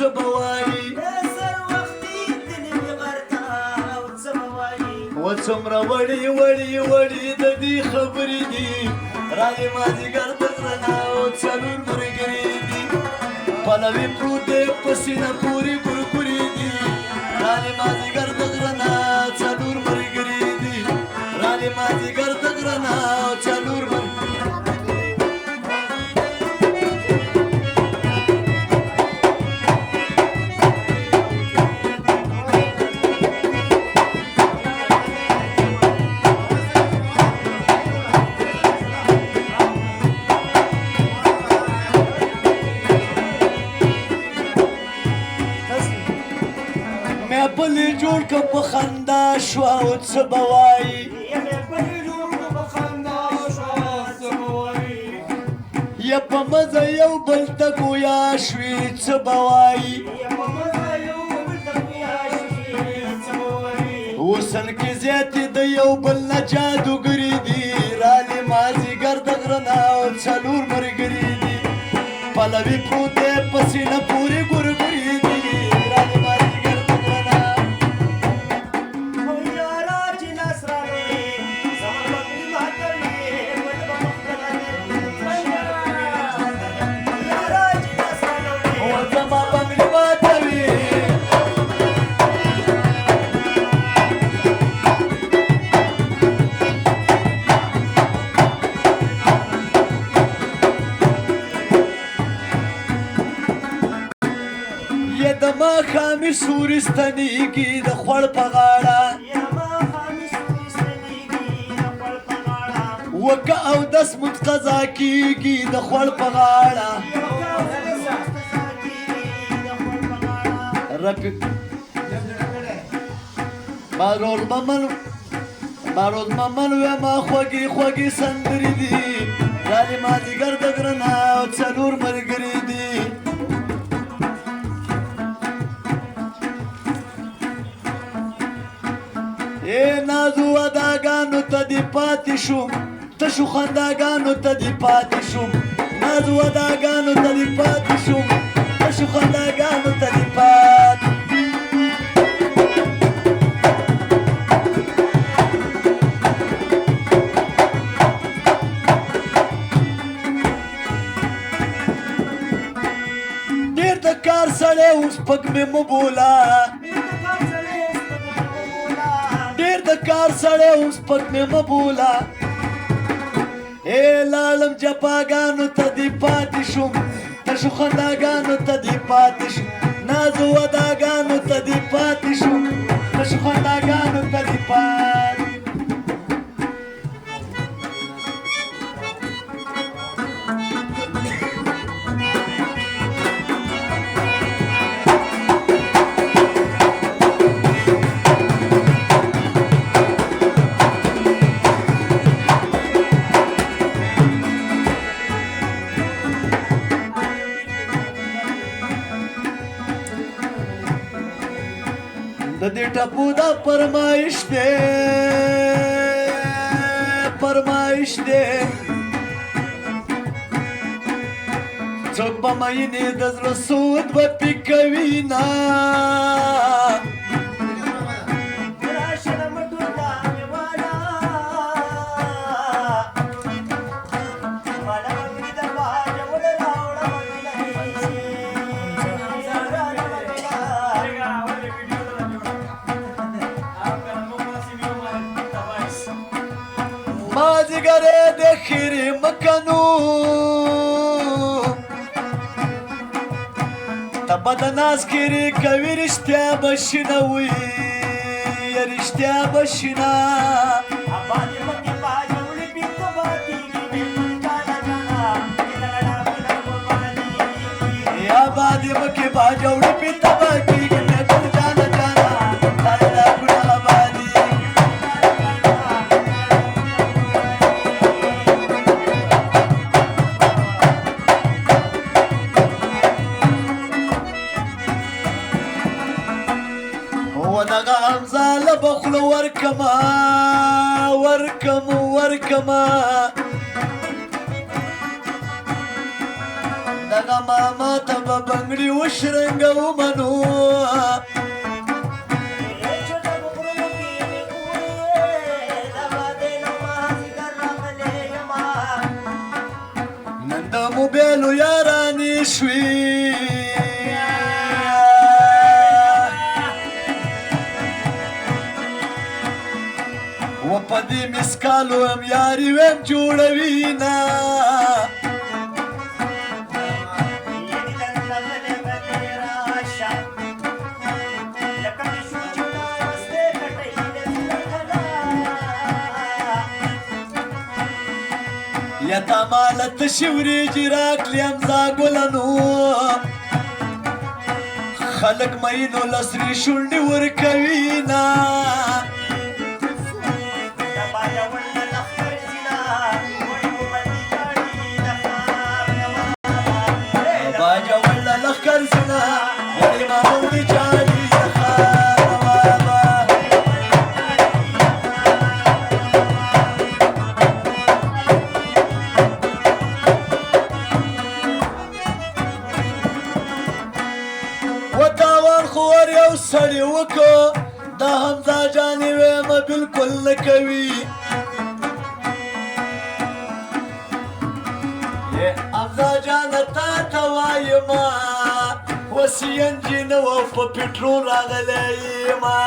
څه به وایي و څومره وړې وړې وړې د دې خبرې دي رالې مازدیګر د غره نه او څلور ملګري دي پلوي پروت دی په سینه پورې ګورګورې دي رالې مازدیګر د غره نه څلور ملګري دي رالې مازدیګر د غره نه او څلور بلې جوړ که په خندا شوه او څه به وایي یا په مزه یو بل ته ګویا شوې څه به وایي حسن کې زیاتې د یو بل نه جادوګري دي رالې مازدیګر د غره نه او څلور ملګري دي پلوي پروت دی په سینه پورې ګورګوري دي د ماښامي سوري ستنېږي د خوړ په غاړه وکه اودس مونځ قضا کېږي د خوړ په غاړه مارود ممن ویما خوږې خوږې سندرې دي رالې مازدیګر د غره نه او څلور ملګري دي نازو اداګانو ته دې پاتې شوم تشو خنداګانو ته دې پاتې شوم نازو اداګانو ته دې پاتې شوم تشو خنداګانو ته دې پاتې ډېر د کار سړی اوس پک مې مه بوله ډېر د کار سړی اوس پک مې مه بوله لاړم جفاګانو ته دې پاتې شوم تشو خنداګانو ته دې پاتې شوم نازو وداګانو ته دې پاتې شوم تشو خنداګانو ته دې پاتې د دې ټپو دا فرمایش دی څوک به مینې د زړه سود به پې کوي نه مازدیګرې د خیرې مکنو ته به د ناز کیرې کوي رښتیا به شنه وي رښتیا به شنه یا بادې مکې باجوړې پې تبا کېږي مې ګل جانه جانه دا ګناه آبادي ودغه امزاله به خوله ورکمه دغه ماما ته به بنګړي وشرنګو منو نن د موبایلو یارانې شوي و په دې مسکالو هم یاري ویم جوړوي نه یتاماله تشې وریجې راکړې امزا ګلنو خلک مینو له سرې شونډې ورکوي نه باجه وله لښکر زنه وړې ماموړې جالي د ښار وتاوان خو ور یو سړي وکړو دا حمزه جانې ویمه بلکل نه کوي حمزه جانه تا ته وایمه اوس یې انجین و په پټرول راغلی یمه